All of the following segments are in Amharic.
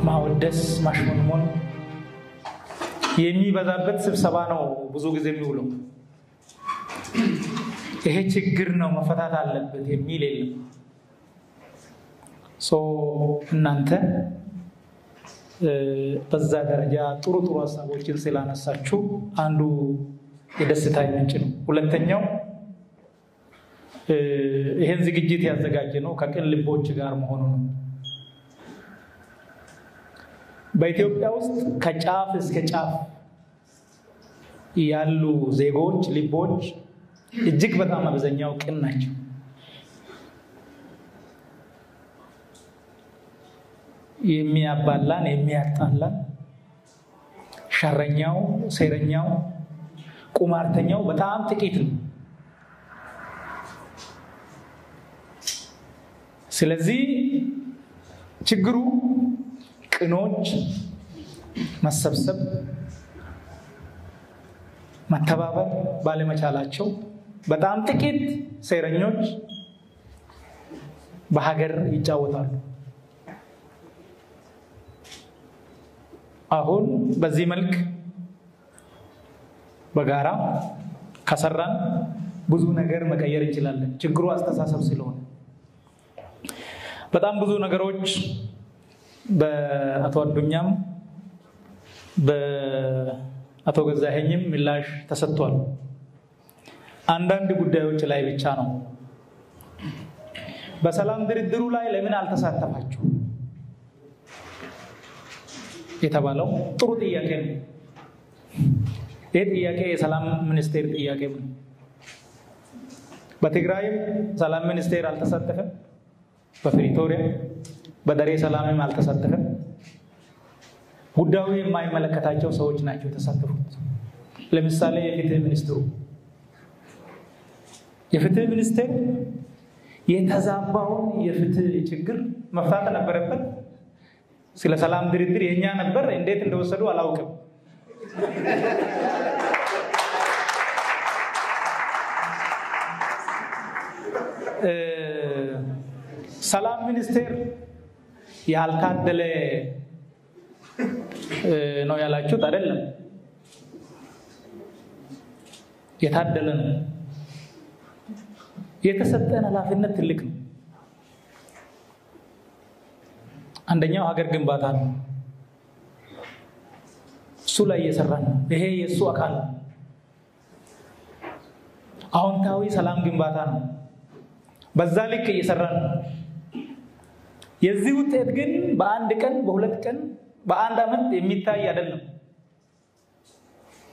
ማወደስ ማሽሞንሞን የሚበዛበት ስብሰባ ነው ብዙ ጊዜ የሚውለው ይሄ ችግር ነው መፈታት አለበት የሚል የለም እናንተ በዛ ደረጃ ጥሩ ሐሳቦችን ስላነሳችሁ አንዱ የደስታ ምንጭ ነው ሁለተኛው ይሄን ዝግጅት ያዘጋጀ ነው ከቅን ልቦች ጋር መሆኑ ነው በኢትዮጵያ ውስጥ ከጫፍ እስከ ጫፍ ያሉ ዜጎች ልቦች እጅግ በጣም አብዛኛው ቅን ናቸው የሚያባላን የሚያጣላን ሸረኛው ሴረኛው ቁማርተኛው በጣም ጥቂት ነው ስለዚህ ችግሩ ቅኖች መሰብሰብ መተባበር ባለመቻላቸው በጣም ጥቂት ሴረኞች በሀገር ይጫወታሉ አሁን በዚህ መልክ በጋራ ከሰራን ብዙ ነገር መቀየር እንችላለን ችግሩ አስተሳሰብ ስለሆነ በጣም ብዙ ነገሮች በአቶ አዱኛም በአቶ ገዛኸኝም ምላሽ ተሰጥቷል አንዳንድ ጉዳዮች ላይ ብቻ ነው በሰላም ድርድሩ ላይ ለምን አልተሳተፋችሁ የተባለው ጥሩ ጥያቄ ነው ይህ ጥያቄ የሰላም ሚኒስቴር ጥያቄ ነው በትግራይ ሰላም ሚኒስቴር አልተሳተፈም በፕሪቶሪያ በደሬ ሰላምም አልተሳተፈም ጉዳዩ የማይመለከታቸው ሰዎች ናቸው የተሳተፉት ለምሳሌ የፍትህ ሚኒስቴር የተዛባውን የፍትህ ችግር መፍታት ነበረበት ስለ ሰላም ድርድር የኛ ነበር እንዴት እንደወሰዱ አላውቅም ሰላም ሚኒስቴር ያልታደለ ነው ያላችሁት አይደለም የታደለ ነው የተሰጠን ኃላፊነት ትልቅ ነው አንደኛው ሀገር ግንባታ ነው እሱ ላይ እየሰራን ነው ይሄ የሱ አካል አዎንታዊ ሰላም ግንባታ ነው በዛ ልክ እየሰራን ነው የዚህ ውጤት ግን በአንድ ቀን በሁለት ቀን በአንድ አመት የሚታይ አይደለም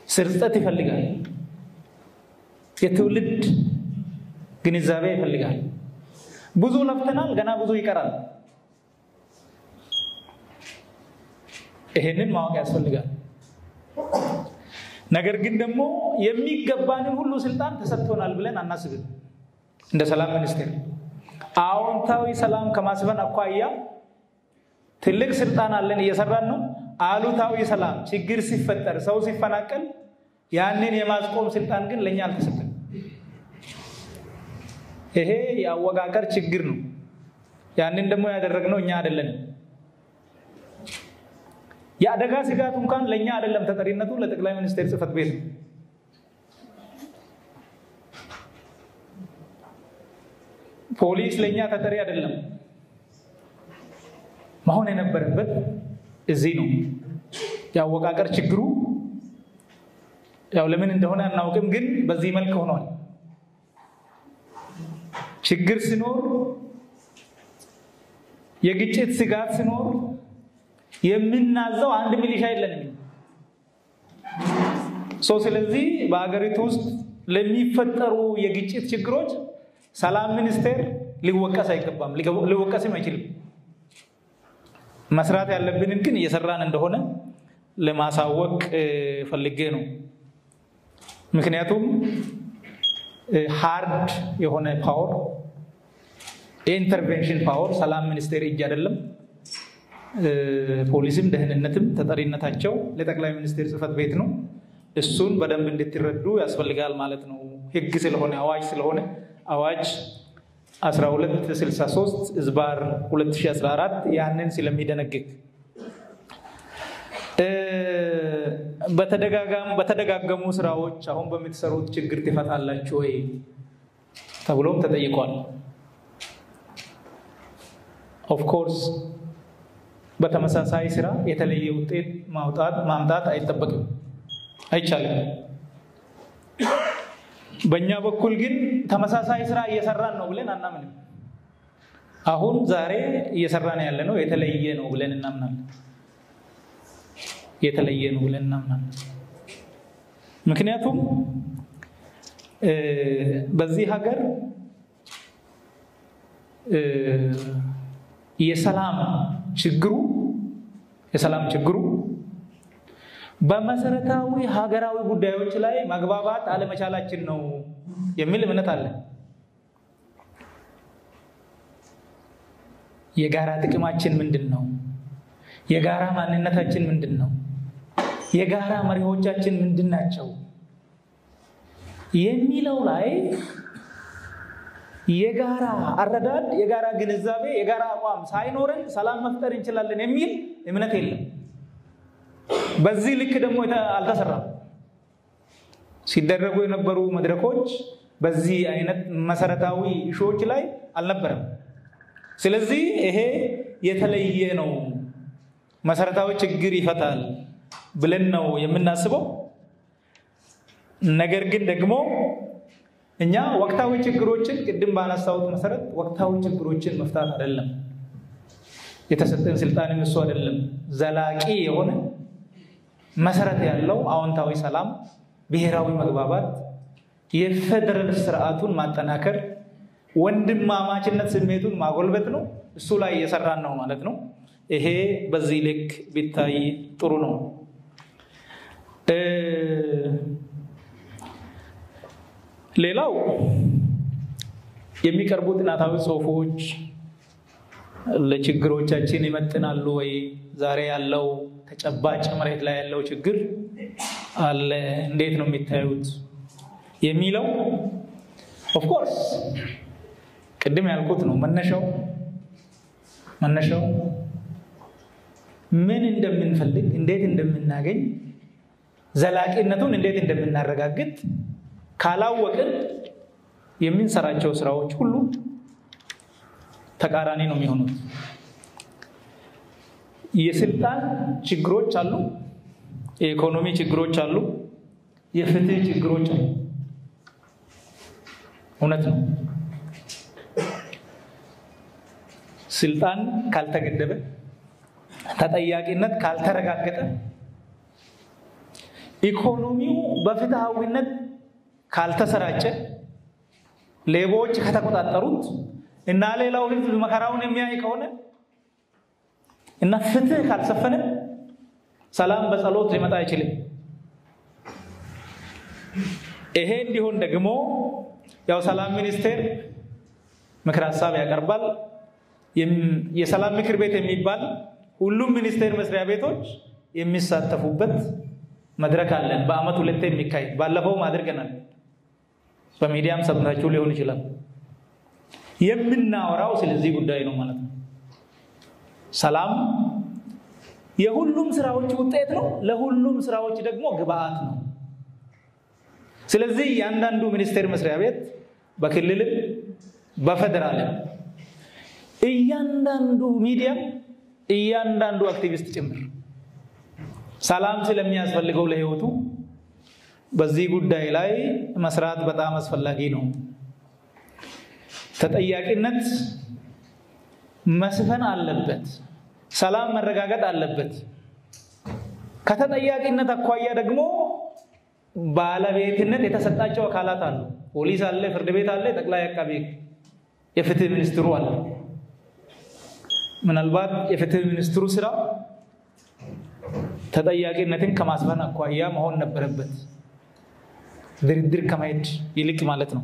ስርጸት ይፈልጋል የትውልድ ግንዛቤ ይፈልጋል ብዙ ለፍተናል ገና ብዙ ይቀራል ይሄንን ማወቅ ያስፈልጋል ነገር ግን ደግሞ የሚገባንን ሁሉ ስልጣን ተሰጥቶናል ብለን አናስብም እንደ ሰላም ሚኒስቴር አዎንታዊ ሰላም ከማስፈን አኳያ ትልቅ ስልጣን አለን እየሰራን ነው አሉታዊ ሰላም ችግር ሲፈጠር ሰው ሲፈናቀል ያንን የማስቆም ስልጣን ግን ለኛ አልተሰጠም ይሄ ያወጋገር ችግር ነው ያንን ደግሞ ያደረግነው እኛ አይደለም የአደጋ ስጋት እንኳን ለኛ አይደለም ተጠሪነቱ ለጠቅላይ ሚኒስቴር ጽህፈት ቤት ፖሊስ ለኛ ተጠሪ አይደለም መሆን የነበረበት እዚህ ነው ያወጋገር ችግሩ ያው ለምን እንደሆነ አናውቅም ግን በዚህ መልክ ሆኗል ችግር ሲኖር የግጭት ስጋት ሲኖር የምናዘው አንድ ሚሊሻ የለንም ስለዚህ በአገሪቱ ውስጥ ለሚፈጠሩ የግጭት ችግሮች ሰላም ሚኒስቴር ሊወቀስ አይገባም ሊወቀስም አይችልም መስራት ያለብንን ግን እየሰራን እንደሆነ ለማሳወቅ ፈልጌ ነው ምክንያቱም ሃርድ የሆነ ፓወር ኢንተርቬንሽን ፓወር ሰላም ሚኒስቴር እጅ አይደለም ፖሊስም ደህንነትም ተጠሪነታቸው ለጠቅላይ ሚኒስቴር ጽህፈት ቤት ነው እሱን በደንብ እንድትረዱ ያስፈልጋል ማለት ነው ህግ ስለሆነ አዋጅ ስለሆነ አዋጅ 1263 ዝባር 2014 ያንን ስለሚደነግግ በተደጋገሙ ስራዎች አሁን በሚሰሩት ችግር ትፈታላችሁ ወይ ተብሎም ተጠይቋል። ኦፍ ኮርስ በተመሳሳይ ስራ የተለየ ውጤት ማምጣት አይቻልም። በእኛ በኩል ግን ተመሳሳይ ስራ እየሰራን ነው ብለን አናምንም። አሁን ዛሬ እየሰራን ያለነው የተለየ ነው ብለን እናምናለን። ምክንያቱም በዚህ ሀገር የሰላም ችግሩ በመሰረታዊ ሀገራዊ ጉዳዮች ላይ መግባባት አለመቻላችን ነው የሚል እምነት አለ። የጋራ ጥቅማችን ምንድነው? የጋራ ማንነታችን ምንድነው? የጋራ መሪዎቻችን ምንድናቸው? የሚለው ላይ የጋራ አረዳድ፣ የጋራ ግንዛቤ፣ የጋራ አቋም ሳይኖረን ሰላም መፍጠር እንችላለን የሚል እምነት የለም። በዚህ ልክ ደግሞ አልተሰራም። ሲደረጉ የነበሩ መድረኮች በዚህ አይነት መሰረታዊ ኢሹዎች ላይ አልነበረም። ስለዚህ ይሄ የተለየ ነው፣ መሰረታዊ ችግር ይፈታል ብለን ነው የምናስበው። ነገር ግን ደግሞ እኛ ወቅታዊ ችግሮችን ቅድም ባነሳሁት መሰረት ወቅታዊ ችግሮችን መፍታት አይደለም የተሰጠን ስልጣን እሱ አይደለም። ዘላቂ የሆነ መሰረት ያለው አዎንታዊ ሰላም፣ ብሔራዊ መግባባት፣ የፌደራል ስርዓቱን ማጠናከር፣ ወንድማማችነት ስሜቱን ማጎልበት ነው። እሱ ላይ እየሰራን ነው ማለት ነው። ይሄ በዚህ ልክ ቢታይ ጥሩ ነው። ሌላው የሚቀርቡ ጥናታዊ ጽሁፎች ለችግሮቻችን ይመጥናሉ ወይ? ዛሬ ያለው ተጨባጭ መሬት ላይ ያለው ችግር አለ እንዴት ነው የሚታዩት የሚለው ኦፍ ኮርስ ቅድም ያልኩት ነው። መነሻው ምን እንደምንፈልግ፣ እንዴት እንደምናገኝ፣ ዘላቂነቱን እንዴት እንደምናረጋግጥ ካላወቅን የምንሰራቸው ስራዎች ሁሉ ተቃራኒ ነው የሚሆኑት። የስልጣን ችግሮች አሉ፣ የኢኮኖሚ ችግሮች አሉ፣ የፍትህ ችግሮች አሉ። እውነት ነው። ስልጣን ካልተገደበ፣ ተጠያቂነት ካልተረጋገጠ፣ ኢኮኖሚው በፍትሃዊነት ካልተሰራጨ፣ ሌቦች ከተቆጣጠሩት እና ሌላው ህዝብ መከራውን የሚያይ ከሆነ እና ፍትህ ካልሰፈነ ሰላም በጸሎት ሊመጣ አይችልም። ይሄ እንዲሆን ደግሞ ያው ሰላም ሚኒስቴር ምክር ሀሳብ ያቀርባል። የሰላም ምክር ቤት የሚባል ሁሉም ሚኒስቴር መስሪያ ቤቶች የሚሳተፉበት መድረክ አለን። በአመት 2 የሚካሄድ ባለፈው አድርገናል። በሚዲያም ሰምታችሁ ሊሆን ይችላል። የምናወራው ስለዚህ ጉዳይ ነው ማለት ነው። ሰላም የሁሉም ስራዎች ውጤት ነው፣ ለሁሉም ስራዎች ደግሞ ግብአት ነው። ስለዚህ ያንዳንዱ ሚኒስቴር መስሪያ ቤት በክልልም በፌደራልም እያንዳንዱ ሚዲያ እያንዳንዱ አክቲቪስት ጭምር ሰላም ስለሚያስፈልገው ለህይወቱ በዚህ ጉዳይ ላይ መስራት በጣም አስፈላጊ ነው። ተጠያቂነት መስፈን አለበት፣ ሰላም መረጋገጥ አለበት። ከተጠያቂነት አኳያ ደግሞ ባለቤትነት የተሰጣቸው አካላት አሉ። ፖሊስ አለ፣ ፍርድ ቤት አለ፣ ጠቅላይ አቃቤ ሕግ፣ የፍትህ ሚኒስትሩ አለ። ምናልባት የፍትህ ሚኒስትሩ ስራ ተጠያቂነትን ከማስፈን አኳያ መሆን ነበረበት፣ ድርድር ከማሄድ ይልቅ ማለት ነው።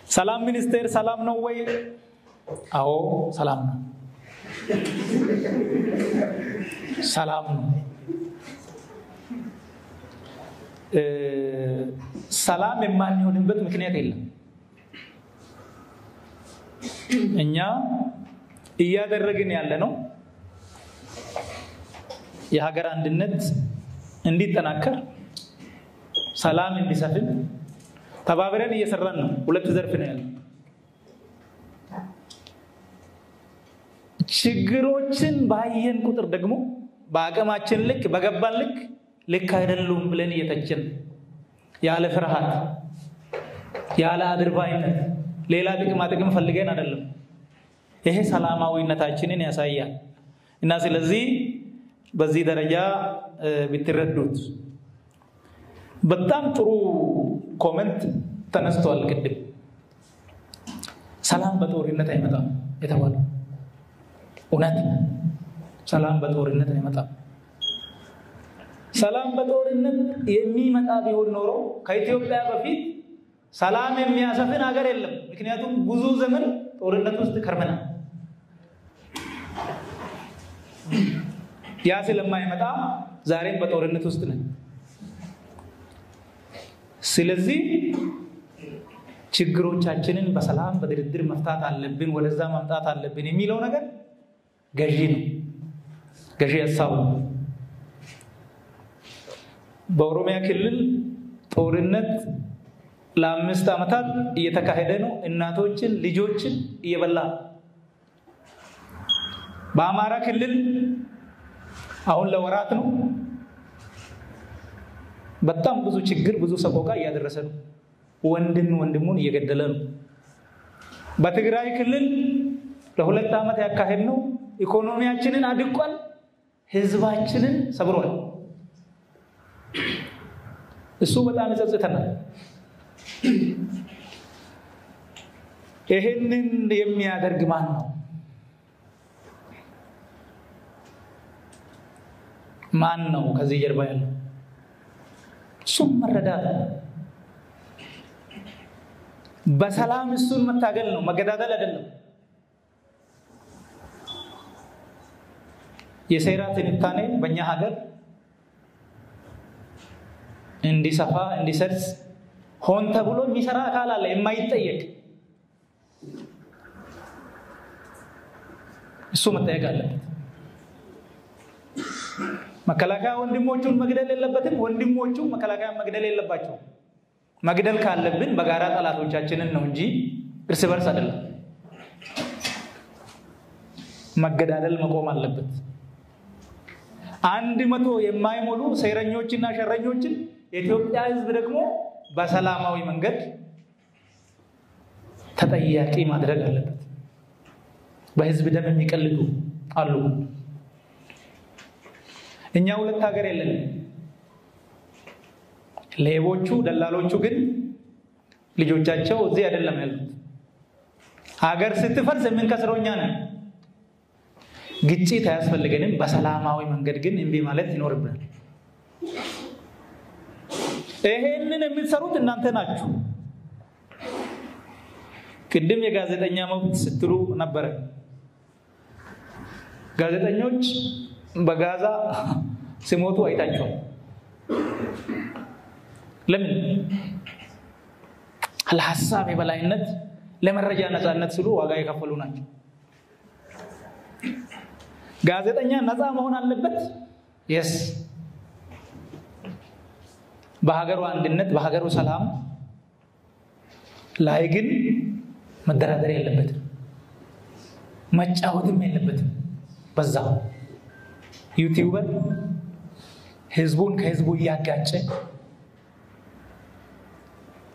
ሰላም ሚኒስቴር ሰላም ነው ወይ? አዎ ሰላም ነው። ሰላም ነው። ሰላም የማንሆንበት ምክንያት የለም። እኛ እያደረግን ያለ ነው የሀገር አንድነት እንዲጠናከር ሰላም እንዲሰፍን ተባብረን እየሰራን ነው። ሁለት ዘርፍ ነው ያለው። ችግሮችን ባየን ቁጥር ደግሞ በአቅማችን ልክ በገባን ልክ አይደሉም ብለን እየተቸን ያለ ፍርሃት ያለ አድርባይነት ሌላ ጥቅም ፈልገን አይደለም። ይሄ ሰላማዊነታችንን ያሳያል። እና ስለዚህ በዚህ ደረጃ ብትረዱት በጣም ጥሩ ኮሜንት ተነስቷል። ቅድም ሰላም በጦርነት አይመጣም የተባለው እውነት ሰላም በጦርነት አይመጣም። ሰላም በጦርነት የሚመጣ ቢሆን ኖሮ ከኢትዮጵያ በፊት ሰላም የሚያሰፍን ሀገር የለም። ምክንያቱም ብዙ ዘመን ጦርነት ውስጥ ከርመናል። ያ ስለማይመጣ ዛሬም በጦርነት ውስጥ ነን። ስለዚህ ችግሮቻችንን በሰላም በድርድር መፍታት አለብን፣ ወደዛ ማምጣት አለብን የሚለው ነገር ገዢ ነው። ገዢ ሀሳብ ነው። በኦሮሚያ ክልል ጦርነት ለ5 ዓመታት እየተካሄደ ነው። እናቶችን ልጆችን እየበላ። በአማራ ክልል አሁን ለወራት ነው በጣም ብዙ ችግር ብዙ ሰቆቃ እያደረሰ ነው። ወንድሙን እየገደለ ነው። በትግራይ ክልል ለ2 ዓመት ያካሄድ ነው ኢኮኖሚያችንን አድቋል፣ ህዝባችንን ሰብሯል። እሱ በጣም ይጸጽተናል። ይሄንን የሚያደርግ ማን ነው? ማን ነው ከዚህ ጀርባ ያለው? እሱን መረዳት በሰላም እሱን መታገል ነው፣ መገዳደል አይደለም። የሴራ ትንታኔ በእኛ ሀገር እንዲሰፋ እንዲሰርጽ ሆን ተብሎ የሚሰራ አካል አለ የማይጠየቅ። እሱ መጠየቅ አለበት። መከላከያ ወንድሞቹን መግደል የለበትም፣ ወንድሞቹ መከላከያ መግደል የለባቸው። መግደል ካለብን በጋራ ጠላቶቻችንን ነው እንጂ እርስ በርስ አይደለም። መገዳደል መቆም አለበት። 100 የማይሞሉ ሴረኞችና ሸረኞችን የኢትዮጵያ ህዝብ ደግሞ በሰላማዊ መንገድ ተጠያቂ ማድረግ አለበት። በህዝብ ደም የሚቀልዱ አሉ። እኛ ሁለት ሀገር የለንም። ሌቦቹ ደላሎቹ ግን ልጆቻቸው እዚህ አይደለም ያሉት። ሀገር ስትፈርስ የምንከስረው እኛ ነን። ግጭት አያስፈልገንም። በሰላማዊ መንገድ ግን እንቢ ማለት ይኖርብናል። ይሄንን የምትሰሩት እናንተ ናችሁ። ቅድም የጋዜጠኛ መብት ስትሉ ነበር። ጋዜጠኞች በጋዛ ሲሞቱ አይታችኋል። ለምን? ለሐሳብ የበላይነት ለመረጃ ነፃነት ሲሉ ዋጋ የከፈሉ ናቸው። ጋዜጠኛ ነፃ መሆን አለበት። yes በሀገሩ አንድነት በሀገሩ ሰላም ላይ ግን መደራደር የለበትም፣ መጫወትም የለበትም። በዛ ዩቲዩበር ህዝቡን ከህዝቡ እያጋጨ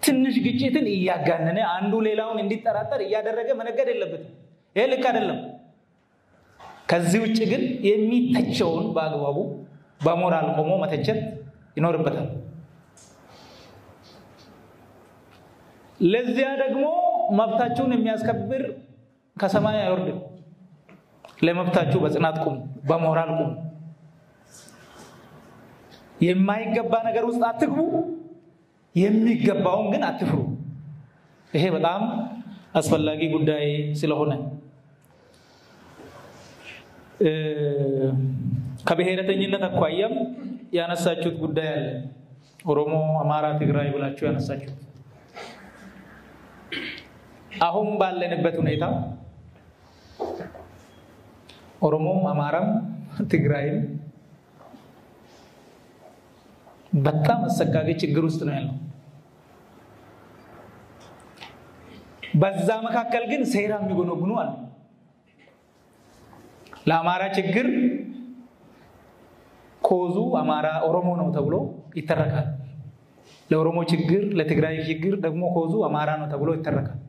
ትንሽ ግጭትን እያጋነነ አንዱ ሌላውን እንዲጠራጠር እያደረገ መነገድ የለበትም። ይሄ ልክ አይደለም። ከዚህ ውጭ ግን የሚተቸውን በአግባቡ በሞራል ቆሞ መተቸት ይኖርበታል። ለዚያ ደግሞ መብታችሁን የሚያስከብር ከሰማይ አይወርድም። ለመብታችሁ በጽናት ቁሙ፣ በሞራል ቁሙ። የማይገባ ነገር ውስጥ አትግቡ፣ የሚገባውን ግን አትፍሩ። ይሄ በጣም አስፈላጊ ጉዳይ ስለሆነ ከብሔረተኝነት አኳያም ያነሳችሁት ጉዳይ አለ። ኦሮሞ፣ አማራ፣ ትግራይ ብላችሁ ያነሳችሁት አሁን ባለንበት ሁኔታ ኦሮሞም፣ አማራም፣ ትግራይም በጣም አሰቃቂ ችግር ውስጥ ነው ያለው። በዛ መካከል ግን ሴራ የሚጎነጉኑ አሉ። ለአማራ ችግር ኮዙ አማራ ኦሮሞ ነው ተብሎ ይተረካል። ለኦሮሞ ችግር ለትግራይ ችግር ደግሞ ኮዙ አማራ ነው ተብሎ ይተረካል።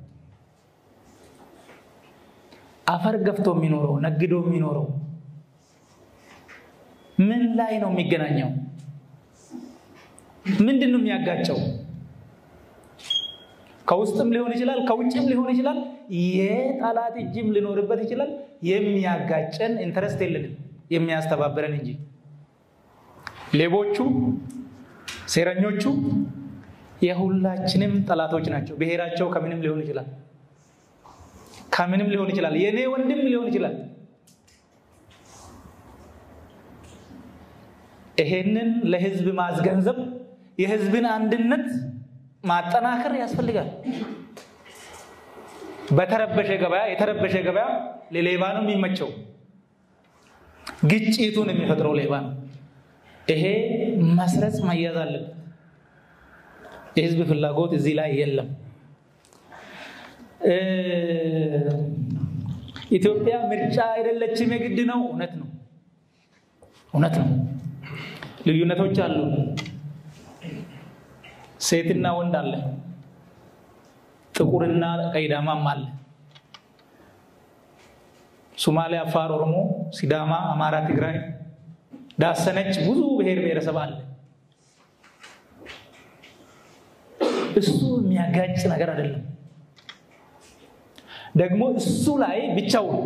አፈር ገፍቶ የሚኖረው ነግዶ የሚኖረው ምን ላይ ነው የሚገናኘው? ምንድነው የሚያጋጨው? ከውስጥም ሊሆን ይችላል ከውጭም ሊሆን ይችላል የጣላት እጅም ሊኖርበት ይችላል። የሚያጋጨን ኢንተረስት የለንም የሚያስተባብረን እንጂ። ሌቦቹ ሴረኞቹ የሁላችንም ጠላቶች ናቸው። ብሔራቸው ከምንም ሊሆን ይችላል ከምንም ሊሆን ይችላል። የኔ ወንድም ሊሆን ይችላል። ይሄንን ለህዝብ ማስገንዘብ የህዝብን አንድነት ማጠናከር ያስፈልጋል። በተረበሸ ገበያ ለሌባ ነው የሚመቸው። ግጭቱን የሚፈጥረው ሌባ ነው። ይሄ መስረጽ መያዝ አለበት። የህዝብ ፍላጎት እዚህ ላይ የለም። ኢትዮጵያ ምርጫ አይደለችም የግድ ነው። እውነት ነው። ልዩነቶች አሉ። ሴትና ወንድ አለ። ጥቁርና ቀይዳማም አለ። ሶማሌ፣ አፋር፣ ኦሮሞ፣ ሲዳማ፣ አማራ፣ ትግራይ፣ ዳሰነች ብዙ ብሔር ብሔረሰብ አለ። እሱ የሚያጋጭ ነገር አይደለም። ደግሞ እሱ ላይ ብቻውን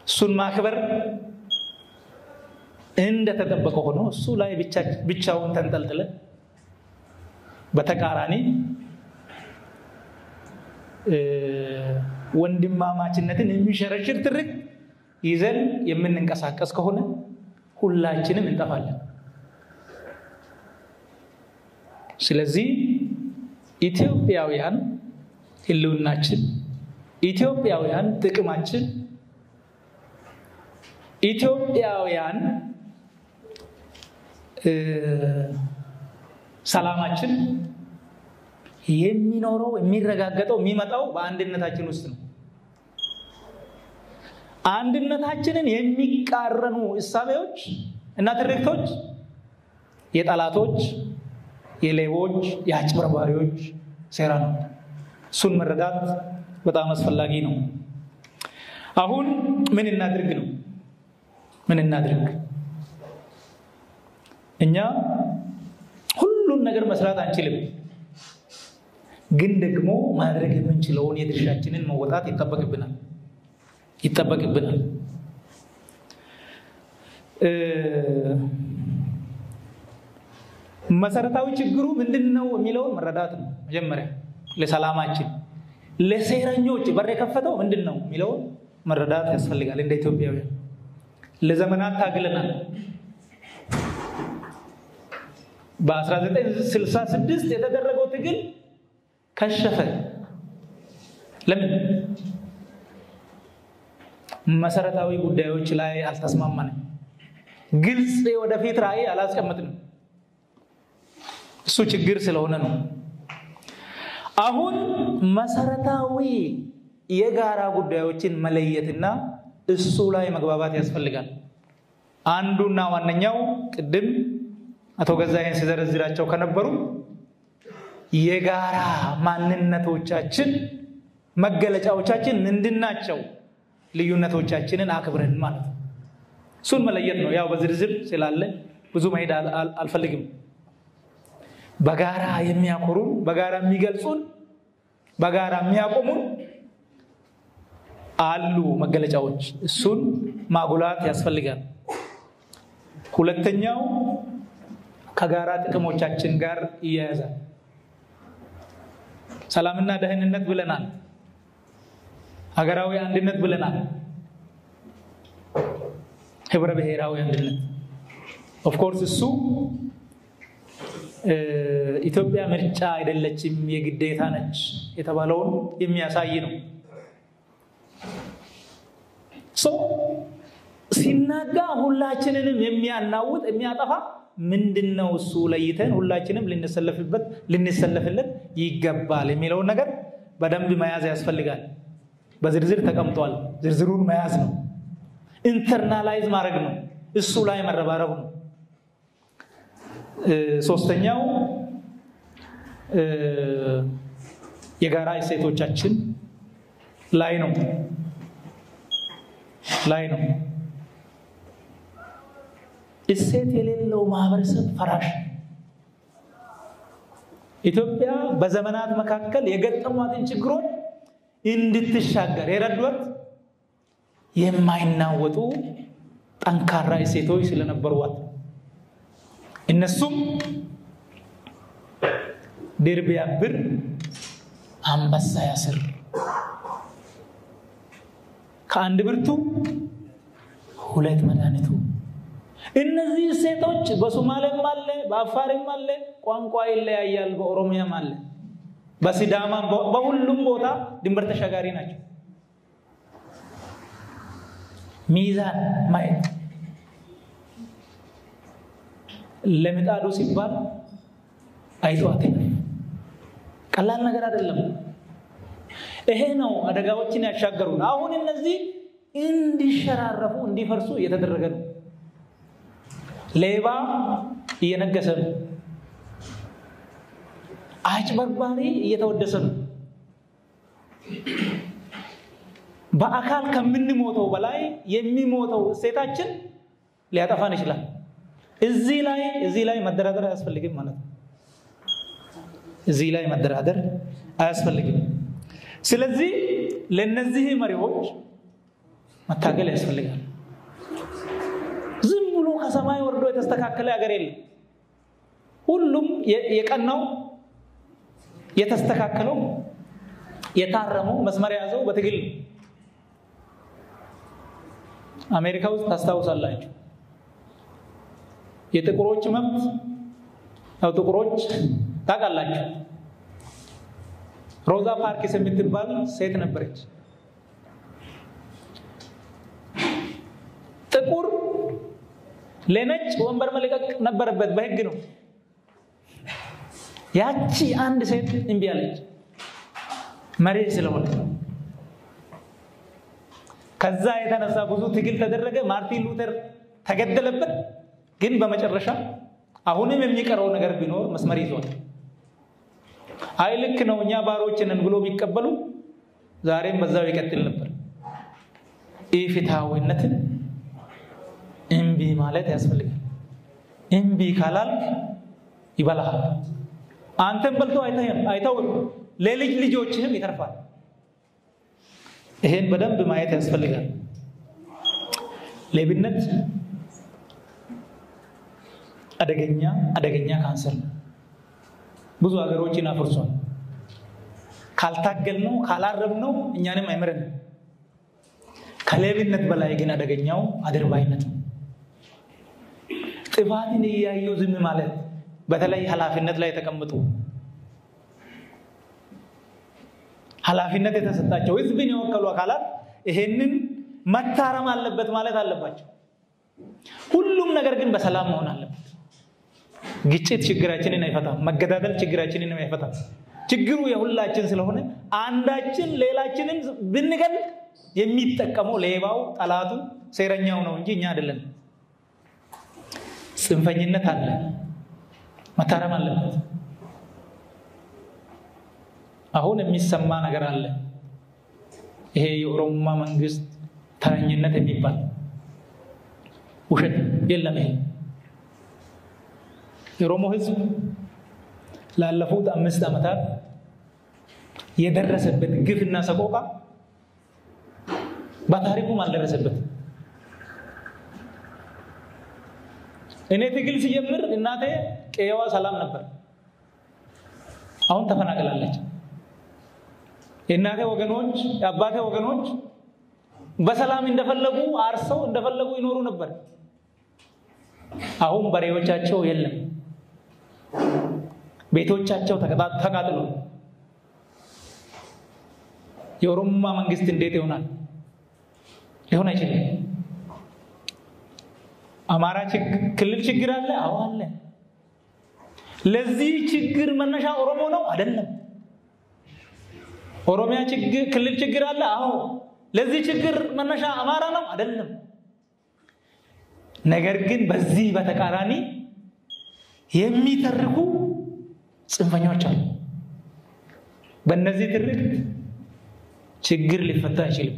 እሱን ማክበር እንደተጠበቀ ሆኖ እሱ ላይ ብቻውን ተንጠልጥለ በተቃራኒ ወንድማማችነትን የሚሸረሽር ትርክ ይዘን የምንንቀሳቀስ ከሆነ ሁላችንም እንጠፋለን። ስለዚህ ኢትዮጵያውያን ህልውናችን፣ ኢትዮጵያውያን ጥቅማችን፣ ኢትዮጵያውያን ሰላማችን የሚኖረው የሚረጋገጠው የሚመጣው በአንድነታችን ውስጥ ነው። አንድነታችንን የሚቃረኑ እሳቤዎች እና ትርክቶች የጠላቶች፣ የሌቦች፣ የአጭበርባሪዎች ሴራ ነው። እሱን መረዳት በጣም አስፈላጊ ነው። አሁን ምን እናድርግ ነው? ምን እናድርግ? እኛ ሁሉን ነገር መስራት አንችልም፣ ግን ደግሞ ማድረግ የምንችለውን የድርሻችንን መወጣት ይጠበቅብናል። መሰረታዊ ችግሩ ምንድነው የሚለውን መረዳት ነው። መጀመሪያ ለሰላማችን ለሴረኞች በር የከፈተው ምንድነው የሚለውን መረዳት ያስፈልጋል። እንደ ኢትዮጵያውያን ለዘመናት ታግለናል። በ1966 የተደረገው ትግል ከሸፈ። ለምን? መሰረታዊ ጉዳዮች ላይ አልተስማማንም። ግልጽ ወደፊት ራዕይ አላስቀመጥንም። እሱ ችግር ስለሆነ ነው። አሁን መሰረታዊ የጋራ ጉዳዮችን መለየትና እሱ ላይ መግባባት ያስፈልጋል። አንዱና ዋነኛው ቅድም አቶ ገዛኸኝ ሲዘረዝራቸው ከነበሩ የጋራ ማንነቶቻችን መገለጫዎቻችን ምንድናቸው? ልዩነቶቻችንን አክብረን ማለት ነው። እሱን መለየት ነው። ያው በዝርዝር ስላለ ብዙ መሄድ አልፈልግም። በጋራ የሚያኮሩን፣ በጋራ የሚገልጹን፣ በጋራ የሚያቆሙን አሉ መገለጫዎች። እሱን ማጉላት ያስፈልጋል። ሁለተኛው ከጋራ ጥቅሞቻችን ጋር ይያያዛል። ሰላምና ደህንነት ብለናል። ሀገራዊ አንድነት ብለናል። ህብረ ብሔራዊ አንድነት ኦፍ ኮርስ እሱ ኢትዮጵያ ምርጫ አይደለችም የግዴታ ነች የተባለውን የሚያሳይ ነው። ሲናጋ ሁላችንንም የሚያናውጥ የሚያጠፋ ምንድነው እሱ ለይተን ሁላችንም ልንሰለፍለት ይገባል የሚለው ነገር በደንብ መያዝ ያስፈልጋል። በዝርዝር ተቀምጧል። ዝርዝሩን መያዝ ነው። ኢንተርናላይዝ ማድረግ ነው። እሱ ላይ መረባረብ ነው። ሶስተኛው የጋራ እሴቶቻችን ላይ ነው። እሴት የሌለው ማህበረሰብ ፈራሽ። ኢትዮጵያ በዘመናት መካከል የገጠሟትን ችግሮች እንድትሻገር የረዷት የማይናወጡ ጠንካራ እሴቶች ስለነበሯት እነሱም ድር ቢያብር አንበሳ ያስር፣ ከአንድ ብርቱ ሁለት መድኃኒቱ። እነዚህ እሴቶች በሶማሌም አለ፣ በአፋርም አለ፣ ቋንቋ ይለያያል፣ በኦሮሚያም አለ፣ በሲዳማም በሁሉም ቦታ ድንበር ተሻጋሪ ናቸው። ሚዛን ማየት ለምጣዱ ሲባል አይቷት ቀላል ነገር አይደለም። ይሄ ነው አደጋዎችን ያሻገሩን። አሁን እነዚህ እንዲሸራረፉ እንዲፈርሱ እየተደረገ ነው። ሌባ እየነገሰ ነው። አጭበርባሪ እየተወደሰ ነው። በአካል ከምንሞተው በላይ የሚሞተው እሴታችን ሊያጠፋን ይችላል። እዚህ ላይ መደራደር አያስፈልግም ማለት ነው። እዚህ ላይ መደራደር አያስፈልግም። ስለዚህ ለነዚህ መሪዎች መታገል ያስፈልጋል። ዝም ብሎ ከሰማይ ወርዶ የተስተካከለ ሀገር የለም። ሁሉም የቀናው የተስተካከለው የታረመው መስመር ያዘው በትግል። አሜሪካ ውስጥ ታስታውሳላችሁ የጥቁሮች መብት ነው። ጥቁሮች ታውቃላችሁ ሮዛ ፓርክስ የምትባል ሴት ነበረች። ጥቁር ለነጭ ወንበር መልቀቅ ነበረበት፣ በህግ ነው። ያቺ አንድ ሴት እምቢ አለች፣ መሬት ስለሆነ። ከዛ የተነሳ ብዙ ትግል ተደረገ። ማርቲን ሉተር ተገደለበት። ግን በመጨረሻ አሁንም የሚቀረው ነገር ቢኖር መስመር ይዟል። አይ ልክ ነው እኛ ባሮች ነን ብሎ ቢቀበሉ ዛሬም በዛው ይቀጥል ነበር። ኢፍትሃዊነትን እምቢ ማለት ያስፈልጋል። እምቢ ካላልክ ይበላሃል። አንተም በልቶ አይተውም፣ ለልጅ ልጆችህም ይተርፋል። ይሄን በደንብ ማየት ያስፈልጋል። ሌብነት አደገኛ ካንሰር ነው። ብዙ ሀገሮችን አፍርሷል። ካልታገልነው ካላረምነው እኛንም አይመረንም። ከሌብነት በላይ ግን አደገኛው አድርባይነት ነው። ጥፋትን እያዩ ዝም ማለት፣ በተለይ ኃላፊነት ላይ ተቀምጡ ኃላፊነት የተሰጣቸው ህዝብን የወከሉ አካላት ይሄንን መታረም አለበት ማለት አለባቸው። ሁሉም ነገር ግን በሰላም መሆን አለበት። ግጭት ችግራችንን አይፈታም። መገዳደል ችግራችንን አይፈታም። ችግሩ የሁላችን ስለሆነ አንዳችን ሌላችንን ብንገል የሚጠቀመው ሌባው፣ ጠላቱ፣ ሴረኛው ነው እንጂ እኛ አይደለም። ጽንፈኝነት አለ፣ መታረም አለበት። አሁን የሚሰማ ነገር አለ። ይሄ የኦሮሞ መንግስት ተረኝነት የሚባል ውሸት የለም። ይሄ የኦሮሞ ህዝብ ላለፉት 5 ዓመታት የደረሰበት ግፍና ሰቆቃ በታሪኩም አልደረሰበት። እኔ ትግል ሲጀምር እናቴ ቀየዋ ሰላም ነበር። አሁን ተፈናቅላለች። የእናቴ ወገኖች፣ የአባቴ ወገኖች በሰላም እንደፈለጉ አርሰው እንደፈለጉ ይኖሩ ነበር። አሁን በሬዎቻቸው የለም፣ ቤቶቻቸው ተቃጥሎ። የኦሮሞ መንግስት እንዴት ይሆናል? ሊሆን አይችልም። አማራ ክልል ችግር አለ? አዎ አለ። ለዚህ ችግር መነሻ ኦሮሞ ነው? አይደለም። ኦሮሚያ ክልል ችግር አለ? አዎ። ለዚህ ችግር መነሻ አማራ ነው? አይደለም። ነገር ግን በዚህ በተቃራኒ የሚተርኩ ጽንፈኞች አሉ። በእነዚህ ትርክ ችግር ሊፈታ አይችልም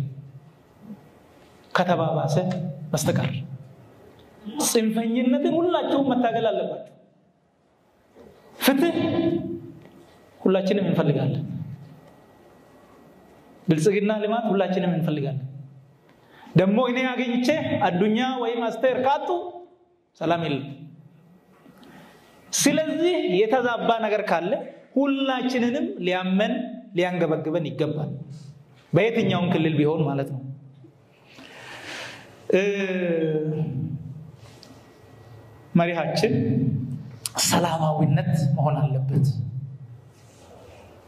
ከተባባሰ በስተቀር። ጽንፈኝነትን ሁላችሁም መታገል አለባችሁ። ፍትህ ሁላችንም እንፈልጋለን። ብልጽግና ልማት ሁላችንም እንፈልጋለን። ደግሞ እኔ አገኝቼ አዱኛ ወይም አስቴር ካጡ ሰላም የለም። ስለዚህ የተዛባ ነገር ካለ ሁላችንንም ሊያመን ሊያንገበግበን ይገባል። በየትኛውም ክልል ቢሆን ማለት ነው። መሪሃችን ሰላማዊነት መሆን አለበት።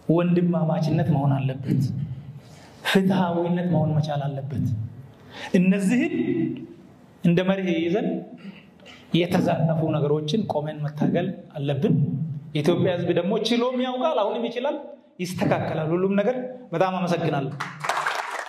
ወንድማማችነት መሆን አለበት። ፍትሃዊነት መሆን መቻል አለበት። እነዚህን እንደ መርህ ይዘን የተዛነፉ ነገሮችን ቆመን መታገል አለብን። የኢትዮጵያ ሕዝብ ደግሞ ችሎም ያውቃል፣ አሁንም ይችላል፣ ይስተካከላል ሁሉም ነገር። በጣም አመሰግናለሁ።